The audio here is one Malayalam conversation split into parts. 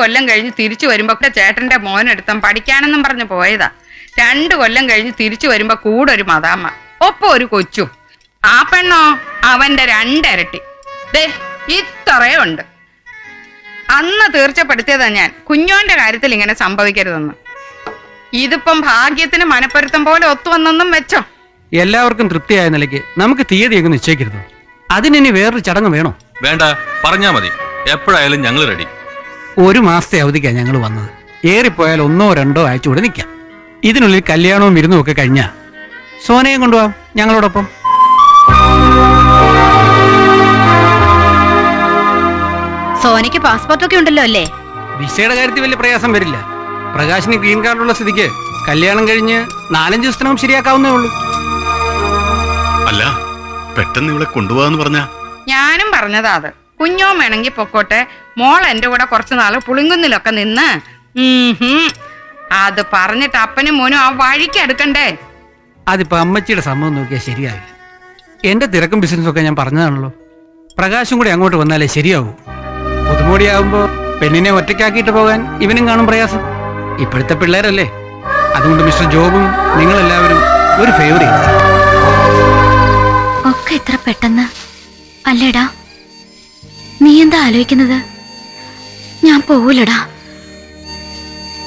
കൊല്ലം കഴിഞ്ഞ് തിരിച്ചു വരുമ്പോ ചേട്ടന്റെ മോനെടുത്തം പഠിക്കാനെന്നും പറഞ്ഞു പോയതാ. 2 കൊല്ലം കഴിഞ്ഞ് തിരിച്ചു വരുമ്പോ കൂടെ ഒരു മദാമ്മ, ഒപ്പം ഒരു കൊച്ചും. ആ പെണ്ണോ അവന്റെ 2 ഇരട്ടി. ദേ ഇത്രയേ ഉണ്ട്. അന്ന് തീർച്ചപ്പെടുത്തിയതാ ഞാൻ കുഞ്ഞോന്റെ കാര്യത്തിൽ ഇങ്ങനെ സംഭവിക്കരുതെന്ന്. ഇതിപ്പം ഭാഗ്യത്തിന് മനപ്പൊരുത്തം പോലെ ഒത്തുവന്നെന്നും വെച്ചോ. എല്ലാവർക്കും തൃപ്തിയായ നിലയ്ക്ക് നമുക്ക് തീയതി അങ്ങ് നിശ്ചയിക്കരുത്. അതിനി വേറൊരു ചടങ്ങ് വേണോ? വേണ്ട, പറഞ്ഞാ മതി. എപ്പോഴായാലും ഞങ്ങൾ റെഡി. 1 മാസത്തെ അവധിക്കാണ് ഞങ്ങൾ വന്നത്. ഏറിപ്പോയാൽ 1 or 2 ആഴ്ച കൂടെ നിൽക്കാം. ഇതിനുള്ളിൽ കല്യാണവും വിരുന്നും ഒക്കെ കഴിഞ്ഞാ സോനയും കൊണ്ടുപോവാം ഞങ്ങളോടൊപ്പം. സോനയ്ക്ക് പാസ്പോർട്ടൊക്കെ ഉണ്ടല്ലോ അല്ലേ? വിസയുടെ കാര്യത്തിൽ വലിയ പ്രയാസം വരില്ല. പ്രകാശിന് ഗ്രീൻ കാർഡുള്ള സ്ഥിതിക്ക് കല്യാണം കഴിഞ്ഞ് 4-5 ദിവസത്തിനകം ശരിയാക്കാവുന്നേ ഉള്ളൂ. അല്ല, പെട്ടെന്ന് ഇവിടെ കൊണ്ടുപോകാന്ന് പറഞ്ഞ ഞാനും പറഞ്ഞതാ അത്. കുഞ്ഞോ വേണമെങ്കിൽ പൊക്കോട്ടെ, മോൾ എന്റെ കൂടെ കുറച്ചു നാള് പുളിങ്കുന്നിലൊക്കെ നിന്ന്. അത് പറഞ്ഞിട്ട് അപ്പനും മോനും ആ വഴിക്ക് എടുക്കണ്ടേ? അതിപ്പോ അമ്മച്ചിയുടെ സമ്മതം നോക്കിയാൽ ശരിയാവില്ല. എന്റെ തിരക്കും ബിസിനസ്സും ഒക്കെ ഞാൻ പറഞ്ഞതാണല്ലോ. പ്രകാശും കൂടി അങ്ങോട്ട് വന്നാലേ ശരിയാവൂ. പുതുമോടിയാവുമ്പോ പെണ്ണിനെ ഒറ്റയ്ക്കാക്കിയിട്ട് പോകാൻ ഇവനും കാണും പ്രയാസം. ഇപ്പോഴത്തെ പിള്ളേരല്ലേ. അതുകൊണ്ട് മിസ്റ്റർ ജോബും നിങ്ങളെല്ലാവരും ഒരു ഫേവർ ചെയ്ത ഒക്കെ ഇത്ര പെട്ടെന്ന് അല്ലേടാ? നീ എന്താ ആലോചിക്കുന്നത്? ഞാൻ പോവൂലടാ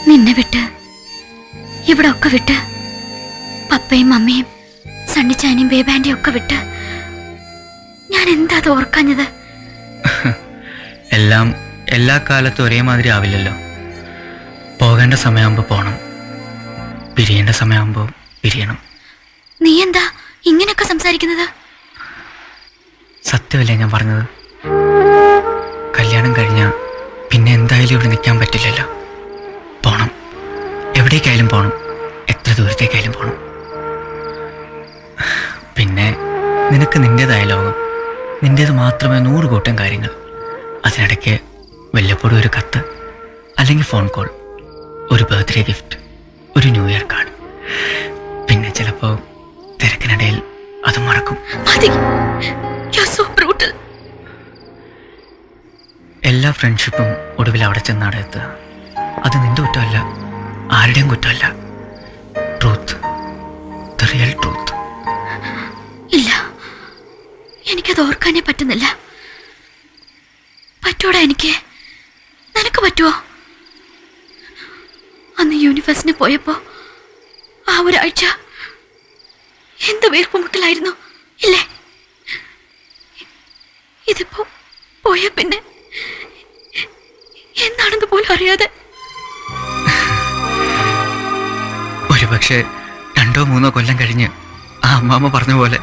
നിന്നെ വിട്ട്, ഇവിടെ ഒക്കെ വിട്ട്, പപ്പയും മമ്മിയും സണ്ണിച്ചാനിയും ബേബാൻഡിയും ഒക്കെ വിട്ട്. ഞാൻ എന്താ അത് ഓർക്കാഞ്ഞത്? എല്ലാം എല്ലാ കാലത്തും ഒരേമാതിരി ആവില്ലല്ലോ. പോകേണ്ട സമയമാകുമ്പോൾ പോകണം, പിരിയേണ്ട സമയമാകുമ്പോൾ പിരിയണം. നീ എന്താ ഇങ്ങനെയൊക്കെ സംസാരിക്കുന്നത്? സത്യമല്ലേ ഞാൻ പറഞ്ഞത്? കല്യാണം കഴിഞ്ഞാൽ പിന്നെ എന്തായാലും ഇവിടെ നിൽക്കാൻ പറ്റില്ലല്ലോ. പോണം, എവിടേക്കായാലും പോണം, എത്ര ദൂരത്തേക്കായാലും പോണം. പിന്നെ നിനക്ക് നിൻ്റേതായ ലോകം, നിൻ്റേത് മാത്രമേ 100 കൂട്ടം കാര്യങ്ങൾ. അതിനിടയ്ക്ക് വല്ലപ്പോഴും ഒരു കത്ത്, അല്ലെങ്കിൽ ഫോൺ കോൾ, ഒരു ബർത്ത്ഡേ ഗിഫ്റ്റ്, ഒരു ന്യൂ ഇയർ കാർഡ്. പിന്നെ ചിലപ്പോൾ തിരക്കിനിടയിൽ അത് മറക്കും. എല്ലാ ഫ്രണ്ട്ഷിപ്പും ഒടുവിൽ അവിടെ ചെന്നാണ് എത്തുക. അത് നിന്റെ കുറ്റമല്ല, ആരുടെയും കുറ്റമല്ല. Truth, the real truth. ഇല്ല, എനിക്കത് ഓർക്കാനേ പറ്റുന്നില്ല. പറ്റൂടാ എനിക്ക്? നിനക്ക് പറ്റുമോ? അന്ന് യൂണിവേഴ്സിന് പോയപ്പോ ആ ഒരാഴ്ച എന്ത് വീർപ്പുമുട്ടലായിരുന്നു ഇല്ലേ? ഇതിപ്പോ പോയ പിന്നെ എന്താണെന്ന് പോലും അറിയാതെ. ഒരുപക്ഷെ 2-3 കൊല്ലം കഴിഞ്ഞ് ആ അമ്മാമ്മ പറഞ്ഞ പോലെ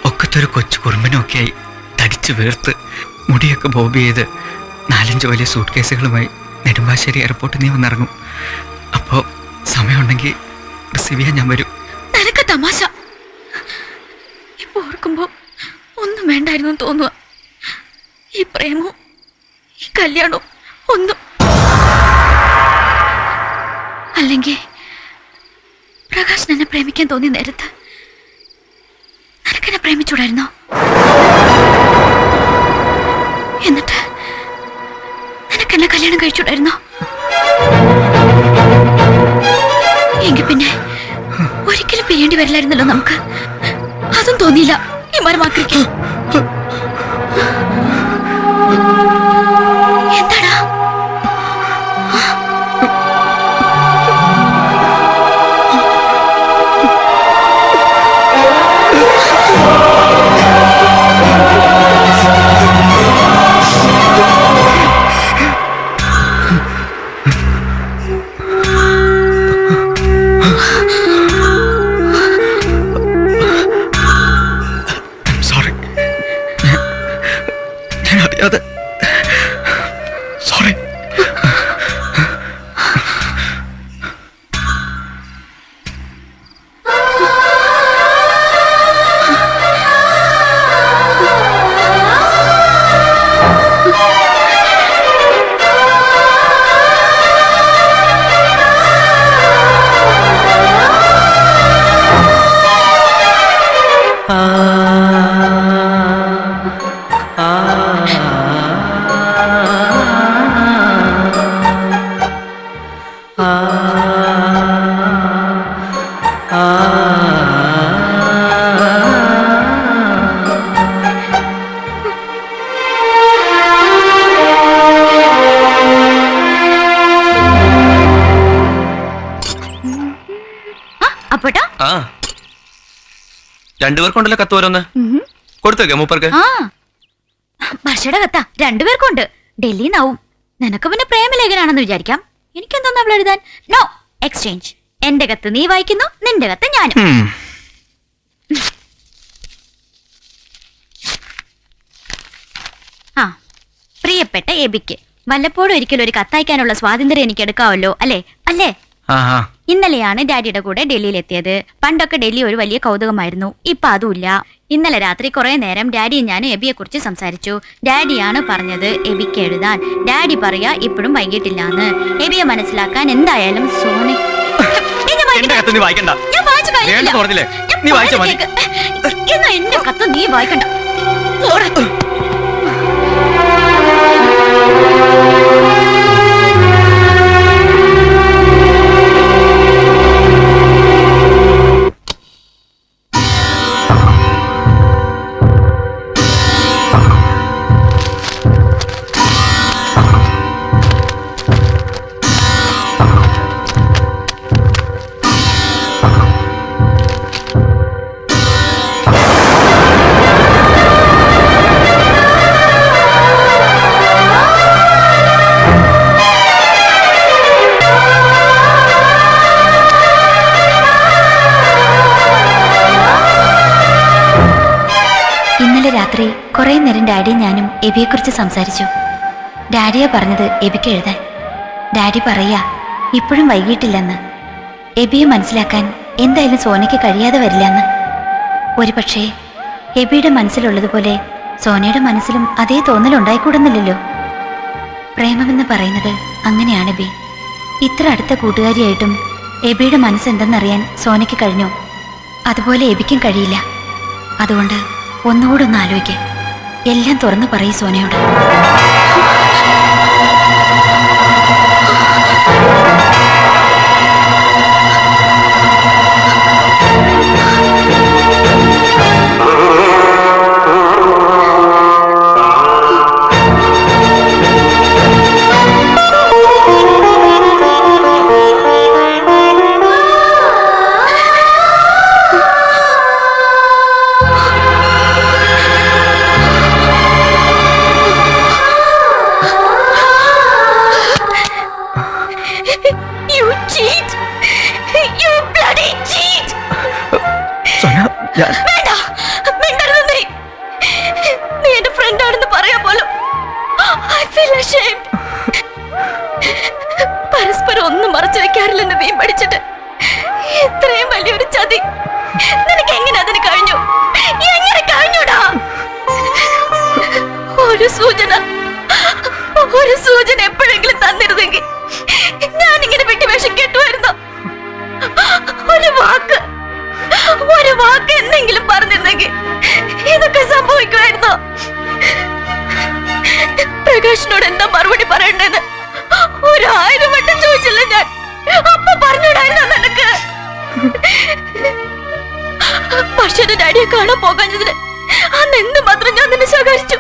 ഒക്കത്തൊരു കൊച്ചു കുറുമ്പനൊക്കെയായി തടിച്ചു വീർത്ത് മുടിയൊക്കെ ബോബ് ചെയ്ത് 4-5 വലിയ സൂട്ട് കേസുകളുമായി നെടുമ്പാശ്ശേരി എയർപോർട്ടിൽ നീ വന്നിറങ്ങും. അപ്പോൾ സമയമുണ്ടെങ്കിൽ റിസീവ് ചെയ്യാൻ ഞാൻ വരും. നിനക്ക് തമാശ. ഇപ്പൊ ഓർക്കുമ്പോ ഒന്നും വേണ്ടായിരുന്നു തോന്നുക. ഈ പ്രേമവും ഈ കല്യാണവും ഒന്നും. അല്ലെങ്കിൽ പ്രകാശ് എന്നെ പ്രേമിക്കാൻ തോന്നിയ നേരത്ത് നിനക്കെന്നെ പ്രേമിച്ചൂടായിരുന്നോ? എന്നിട്ട് നിനക്കെന്നെ കല്യാണം കഴിച്ചൂടായിരുന്നോ? എങ്കിൽ പിന്നെ ഒരിക്കലും പിരിയേണ്ടി വരില്ലായിരുന്നല്ലോ നമുക്ക്. അതും തോന്നിയില്ല ഈ മരമാക്രിക്ക്. എന്താടാ? സോറി. രണ്ടുപേർക്കുണ്ടല്ലോ കത്ത് ഓരോന്ന്. കൊടുത്തേക്കാം മൂപ്പർക്ക്. ആ വർഷയുടെ കത്താ രണ്ടുപേർക്കുണ്ട്. ഡൽഹിന്നാവും. നിനക്ക് പിന്നെ പ്രേമലേഖനാണെന്ന് വിചാരിക്കാം. എനിക്കെന്തോന്ന് അവൾ എഴുതാൻ? No exchange. എന്റെ കത്ത് നീ വായിക്കുന്നു, നിന്റെ കത്ത് ഞാനും. ആ പ്രിയപ്പെട്ട എബിക്ക്, വല്ലപ്പോഴും ഒരിക്കലും ഒരു കത്തയക്കാനുള്ള സ്വാതന്ത്ര്യം എനിക്ക് എടുക്കാവല്ലോ അല്ലേ? അല്ലേ? ഇന്നലെയാണ് ഡാഡിയുടെ കൂടെ ഡൽഹിയിലെത്തിയത്. പണ്ടൊക്കെ ഡൽഹി ഒരു വലിയ കൗതുകമായിരുന്നു. ഇപ്പൊ അതുമില്ല. ഇന്നലെ രാത്രി കുറെ നേരം ഡാഡിയും ഞാനും എബിയെ കുറിച്ച് സംസാരിച്ചു. ഡാഡിയാണ് പറഞ്ഞത് എബിക്ക് എഴുതാൻ. ഡാഡി പറയാ ഇപ്പോഴും വൈകിട്ടില്ലാന്ന്. എബിയെ മനസ്സിലാക്കാൻ എന്തായാലും സോണി എന്റെ കത്ത് നീ വായിക്കണ്ട. രാത്രി കുറെ നേരം ഡാഡിയും ഞാനും എബിയെ കുറിച്ച് സംസാരിച്ചു. ഡാഡിയാ പറഞ്ഞത് എബിക്ക് എഴുതാൻ. ഡാഡി പറയാ ഇപ്പോഴും വൈകിട്ടില്ലെന്ന്. എബിയെ മനസ്സിലാക്കാൻ എന്തായാലും സോനയ്ക്ക് കഴിയാതെ വരില്ലെന്ന്. ഒരുപക്ഷെ എബിയുടെ മനസ്സിലുള്ളതുപോലെ സോനയുടെ മനസ്സിലും അതേ തോന്നലുണ്ടായിക്കൂടുന്നില്ലല്ലോ. പ്രേമമെന്ന് പറയുന്നത് അങ്ങനെയാണ് ബി. ഇത്ര അടുത്ത കൂട്ടുകാരിയായിട്ടും എബിയുടെ മനസ്സെന്തെന്നറിയാൻ സോനയ്ക്ക് കഴിഞ്ഞു. അതുപോലെ എബിക്കും കഴിയില്ല. അതുകൊണ്ട് ഒന്നുകൂടെ ഒന്ന് ആലോചിക്കേ. എല്ലാം തുറന്നു പറയും സോനയോട്. നീ എന്റെ ഫ്രണ്ടാണെന്ന് പറയാൻ പോലും പരസ്പരം ഒന്നും മറച്ചു വെക്കാറില്ലെന്ന് നീ പഠിച്ചിട്ട് ഇത്രയും വലിയൊരു ചതി നിനക്ക് എങ്ങനെ അതിന് കഴിഞ്ഞു? എങ്ങനെ കഴിഞ്ഞൂടാ? ഒരു സൂചന എപ്പോഴെങ്കിലും തന്നിരുന്നെങ്കിൽ ഞാനിങ്ങനെ വിട്ടുവേഷം കേട്ടുമായിരുന്നു. ഒരു വാക്ക് എന്തെങ്കിലും പറഞ്ഞിരുന്നെങ്കിൽ ഇതൊക്കെ സംഭവിക്കുമായിരുന്നോ? പ്രകാശിനോട് എന്താ മറുപടി പറയണ്ടെന്ന് 1000 വട്ടം ചോദിച്ചില്ല ഞാൻ. അപ്പൊ പറഞ്ഞൂടായിരുന്നോ നിനക്ക്? പക്ഷേ ഡാഡിയെ കാണാൻ പോകാഞ്ഞതിന് അന്ന് എന്ത് മാത്രം ഞാൻ നിന്നെ ശകാരിച്ചു.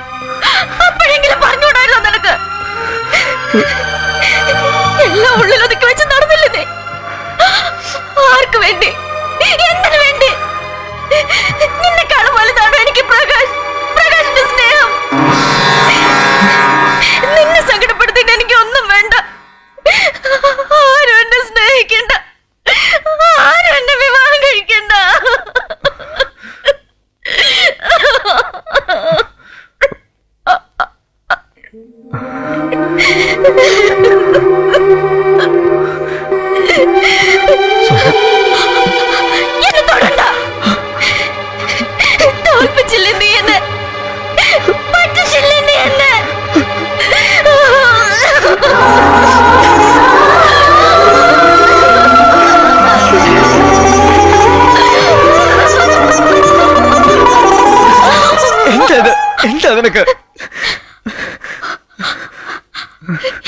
അപ്പോഴെങ്കിലും പറഞ്ഞൂടായിരുന്നോ നിനക്ക്? എല്ലാം ഉള്ളിലൊതുക്കി വെച്ച് നടന്നില്ലേ നീ? ആർക്ക് വേണ്ടി? എന്തിനു വേണ്ടി? നിന്നെക്കാളും വലുതാണോ എനിക്ക് പ്രകാശിന്റെ സ്നേഹം? നിന്നെ സങ്കടപ്പെടുത്തിട്ട് എനിക്ക് ഒന്നും വേണ്ട. ആരും എന്നെ സ്നേഹിക്കണ്ട. ആരും എന്നെ വിവാഹം കഴിക്കണ്ട. തോൽപ്പിച്ചില്ലേ നീ എന്നെ? പറ്റിച്ചില്ലേ നീ എന്നെ? എന്താ നിനക്ക്?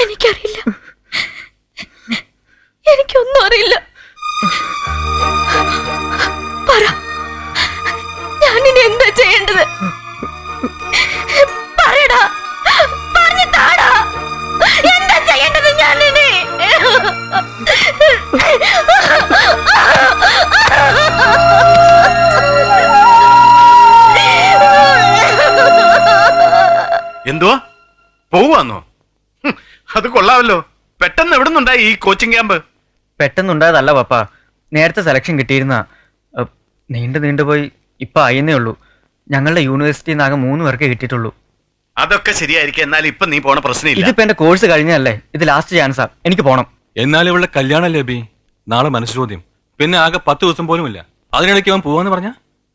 എനിക്കറിയില്ല. എനിക്കൊന്നും അറിയില്ല. പറ, ഞാനിനി എന്താ ചെയ്യേണ്ടത്? പറയടാ, പറഞ്ഞു താടാ. എന്താ ചെയ്യേണ്ടത് ഞാനിനി? പോവാന്നോ? അത് കൊള്ളാമല്ലോ. പെട്ടെന്ന് എവിടെ നിന്നുണ്ടായി ഈ കോച്ചിങ് ക്യാമ്പ്? പെട്ടെന്നുണ്ടായതല്ല പപ്പ, നേരത്തെ സെലക്ഷൻ കിട്ടിയിരുന്ന നീണ്ടുപോയി ഇപ്പൊ ആയെന്നേ ഉള്ളൂ. ഞങ്ങളുടെ യൂണിവേഴ്സിറ്റിയിൽ നിന്ന് ആകെ 3 പേർക്ക് കിട്ടിയിട്ടുള്ളൂ. അതൊക്കെ ശരിയായിരിക്കും. എന്നാലും ഇപ്പൊ നീ പോണ പ്രശ്നമില്ല. ഇതിപ്പോ എന്റെ കോഴ്സ് കഴിഞ്ഞല്ലേ, ഇത് ലാസ്റ്റ് ചാൻസാ, എനിക്ക് പോണം. എന്നാലും ഇവളുടെ കല്യാണല്ലേ ബി, നാളെ മനസ്സ് ചോദ്യം, പിന്നെ ആകെ 10 ദിവസം പോലും ഇല്ല. അതിനിടയ്ക്ക് അവൻ പോവാന്ന് പറഞ്ഞ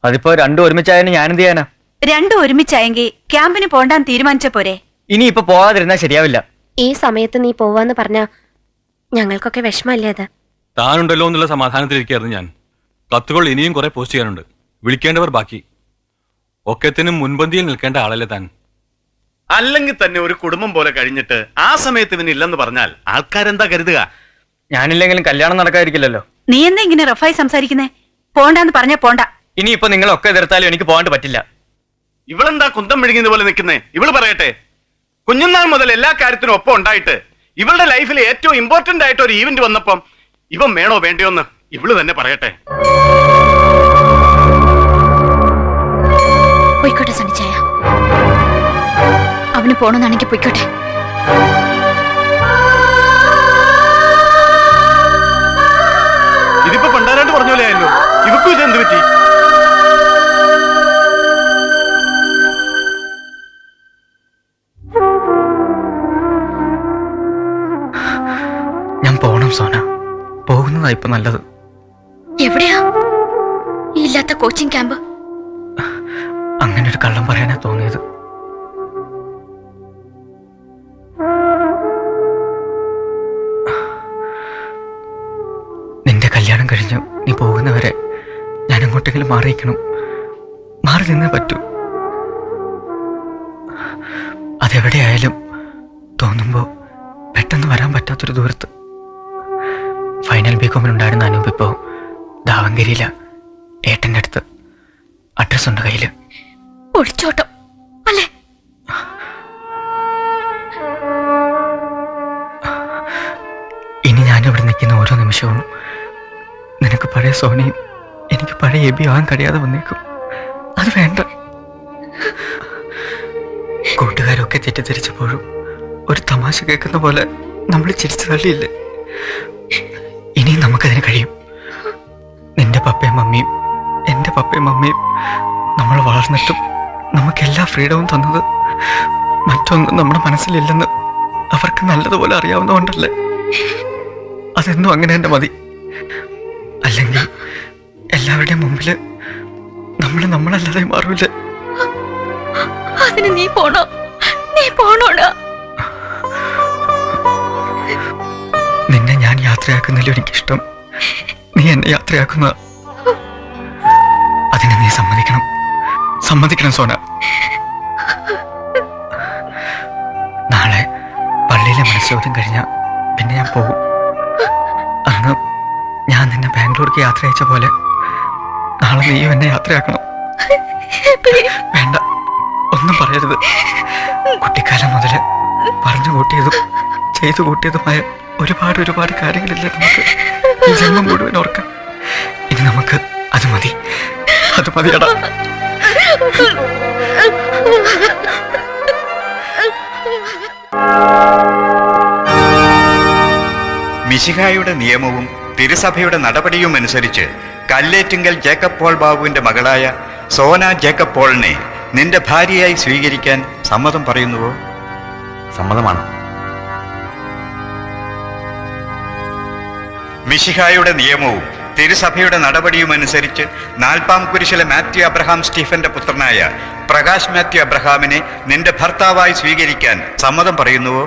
അതിപ്പോ രണ്ടും ഒരുമിച്ചായതിന് ഞാൻ എന്ത് ചെയ്യാനാ? രണ്ടും ഒരുമിച്ചായെങ്കിൽ ക്യാമ്പിന് പോണ്ടാൻ തീരുമാനിച്ച പോരെ? ഇനി ഇപ്പൊ പോവാതിരുന്നാ ശരിയാവില്ല. ഈ സമയത്ത് നീ പോവാന്ന് പറഞ്ഞ ഞങ്ങൾക്കൊക്കെ വിഷമല്ലേ അത്? താനുണ്ടല്ലോ എന്നുള്ള സമാധാനത്തിലിരിക്കായിരുന്നു ഞാൻ. കത്തുകൾ ഇനിയും കുറെ പോസ്റ്റ് ചെയ്യാനുണ്ട്, വിളിക്കേണ്ടവർ ബാക്കി. ഒക്കത്തിനും മുൻപന്തിയിൽ നിൽക്കേണ്ട ആളല്ലേ താൻ. അല്ലെങ്കിൽ തന്നെ ഒരു കുടുംബം പോലെ കഴിഞ്ഞിട്ട് ആ സമയത്ത് ഇവന് ഇല്ലെന്ന് പറഞ്ഞാൽ ആൾക്കാരെന്താ കരുതുക? ഞാനില്ലെങ്കിലും കല്യാണം നടക്കാതിരിക്കില്ലല്ലോ. നീ എന്താ ഇങ്ങനെ റഫായി സംസാരിക്കുന്നേ? പോണ്ടാന്ന് പറഞ്ഞ പോണ്ട. ഇനിയിപ്പോ നിങ്ങളൊക്കെ എതിർത്താലും എനിക്ക് പോകാണ്ട് പറ്റില്ല. ഇവളെന്താ കുന്തം വിഴുങ്ങിയത് പോലെ നിൽക്കുന്നേ? ഇവള് പറയട്ടെ. കുഞ്ഞുനാൾ മുതൽ എല്ലാ കാര്യത്തിനും ഒപ്പം ഉണ്ടായിട്ട് ഇവളുടെ ലൈഫിൽ ഏറ്റവും ഇമ്പോർട്ടന്റ് ആയിട്ട് ഒരു ഈവന്റ് വന്നപ്പം ഇവൻ വേണോ വേണ്ടയോന്ന് ഇവള് തന്നെ പറയട്ടെ. പോയിക്കോട്ടെ സണിച്ചായ, അവന് പോണമെന്നാണെങ്കിൽ പോയിക്കോട്ടെ. ഇതിപ്പോ പണ്ടാരാണ്ട് പറഞ്ഞ പോലെ ആയല്ലോ. ഇവക്കും ഇത് എന്ത് പറ്റി? ഞാൻ പോണം സോന, പോകുന്നതാ ഇപ്പൊ നല്ലത്. എവിടെയാ ഈ ഇല്ലാത്ത കോച്ചിങ് ക്യാമ്പ്? അങ്ങനെ ഒരു കള്ളം പറയാനാ തോന്നിയത്. നിന്റെ കല്യാണം കഴിഞ്ഞു നീ പോകുന്നവരെ ഞാൻ അങ്ങോട്ടെങ്കിലും മാറിയിരിക്കണം. മാറി നിന്നേ പറ്റൂ. അതെവിടെയായാലും തോന്നുമ്പോ പെട്ടെന്ന് വരാൻ പറ്റാത്തൊരു ദൂരത്ത്. ഫൈനൽ ബികോമിനുണ്ടായിരുന്ന അനൂപ് ഇപ്പോ ദാവങ്കരിയില, ഏട്ടൻ്റെ അടുത്ത്. അഡ്രസ് ഉണ്ട് കയ്യില്. ഒളിച്ചോട്ടം അല്ലേ? ഇനി ഞാനിവിടെ നിൽക്കുന്ന ഓരോ നിമിഷവും നിനക്ക് പഴയ സോനയും എനിക്ക് പഴയ എബി ആവാൻ കഴിയാതെ വന്നേക്കും. അത് വേണ്ട. കൂട്ടുകാരൊക്കെ തെറ്റിദ്ധരിച്ചപ്പോഴും ഒരു തമാശ കേൾക്കുന്ന പോലെ നമ്മൾ ചിരിച്ചു തള്ളിയില്ലേ? ഇനിയും നമുക്കതിന് കഴിയും. നിന്റെ പപ്പയും മമ്മിയും എൻ്റെ പപ്പയും മമ്മിയും നമ്മൾ വളർന്നിട്ടും നമുക്കെല്ലാ ഫ്രീഡവും തന്നത് മറ്റൊന്നും നമ്മുടെ മനസ്സിലില്ലെന്ന് അവർക്ക് നല്ലതുപോലെ അറിയാവുന്നതുകൊണ്ടല്ലേ? അതെന്നും അങ്ങനെ തന്നെ മതി. അല്ലെങ്കിൽ എല്ലാവരുടെയും മുമ്പില് നമ്മളല്ലാതെ മാറൂല്ലേ? അതിന് നീ പോണോ? നീ പോണോടാ? നിന്നെ ഞാൻ യാത്രയാക്കുന്നതിലും എനിക്കിഷ്ടം നീ എന്നെ യാത്രയാക്കുന്ന. അതിനെ നീ സമ്മതിക്കണം സോന. നാളെ പള്ളിയിലെ മനസ്സോദ്യം കഴിഞ്ഞാൽ പിന്നെ ഞാൻ പോകും. അന്ന് ഞാൻ നിന്നെ ബാംഗ്ലൂർക്ക് യാത്ര അയച്ച പോലെ നാളെ നീയും എന്നെ യാത്രയാക്കണം. വേണ്ട, ഒന്നും പറയരുത്. കുട്ടിക്കാലം മുതൽ പറഞ്ഞു കൂട്ടിയതും ചെയ്തു കൂട്ടിയതുമായ ഒരുപാട് കാര്യങ്ങളില്ലേ നമുക്ക് ഈ ജന്മം മുഴുവൻ ഓർക്കാൻ. ഇനി നമുക്ക് അത് മതിയടാ. മിശിഹായുടെ നിയമവും തിരുസഭയുടെ നടപടിയും അനുസരിച്ച് കല്ലേറ്റിങ്കൽ ജേക്കബ് പോൾ ബാബുവിന്റെ മകളായ സോന ജേക്കബ് പോളിനെ നിന്റെ ഭാര്യയായി സ്വീകരിക്കാൻ സമ്മതം പറയുന്നുവോ? സമ്മതമാണ്. മിശിഹായുടെ നിയമവും തിരുസഭയുടെ നടപടിയും അനുസരിച്ച് 4-ാം കുരിശിലെ മാത്യു അബ്രഹാം സ്റ്റീഫന്റെ പുത്രനായ പ്രകാശ് മാത്യു അബ്രഹാമിനെ നിന്റെ ഭർത്താവായി സ്വീകരിക്കാൻ സമ്മതം പറയുന്നുവോ?